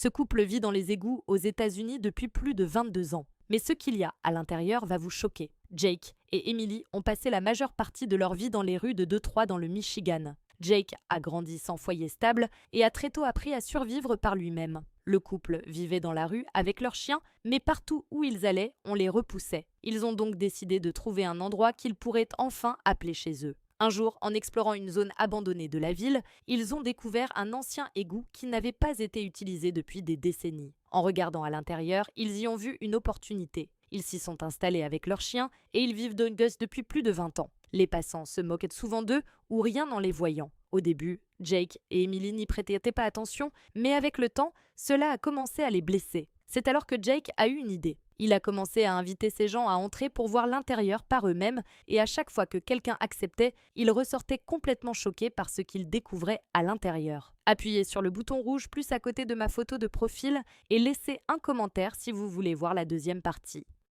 Ce couple vit dans les égouts aux États-Unis depuis plus de 22 ans. Mais ce qu'il y a à l'intérieur va vous choquer. Jake et Emily ont passé la majeure partie de leur vie dans les rues de Détroit dans le Michigan. Jake a grandi sans foyer stable et a très tôt appris à survivre par lui-même. Le couple vivait dans la rue avec leurs chiens, mais partout où ils allaient, on les repoussait. Ils ont donc décidé de trouver un endroit qu'ils pourraient enfin appeler chez eux. Un jour, en explorant une zone abandonnée de la ville, ils ont découvert un ancien égout qui n'avait pas été utilisé depuis des décennies. En regardant à l'intérieur, ils y ont vu une opportunité. Ils s'y sont installés avec leurs chiens et ils vivent de gosses depuis plus de 20 ans. Les passants se moquaient souvent d'eux ou rien en les voyant. Au début, Jake et Emily n'y prêtaient pas attention, mais avec le temps, cela a commencé à les blesser. C'est alors que Jake a eu une idée. Il a commencé à inviter ces gens à entrer pour voir l'intérieur par eux-mêmes et à chaque fois que quelqu'un acceptait, il ressortait complètement choqué par ce qu'il découvrait à l'intérieur. Appuyez sur le bouton rouge plus à côté de ma photo de profil et laissez un commentaire si vous voulez voir la deuxième partie.